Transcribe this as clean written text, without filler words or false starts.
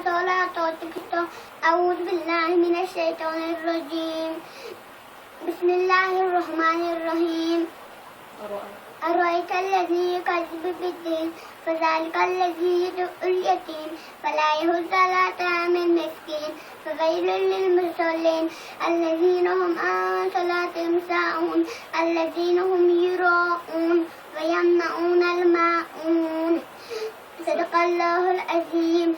صلاة تكتب. أعوذ بالله من الشيطان الرجيم. بسم الله الرحمن الرحيم. أرأيت الذي يكذب بالدين فذلك الذي يدعو اليتيم فلا يحض على طعام المسكين فويل للمصلين الذين هم عن صلاتهم ساهون الذين هم يراءون ويمنعون الماعون. صدق الله العظيم.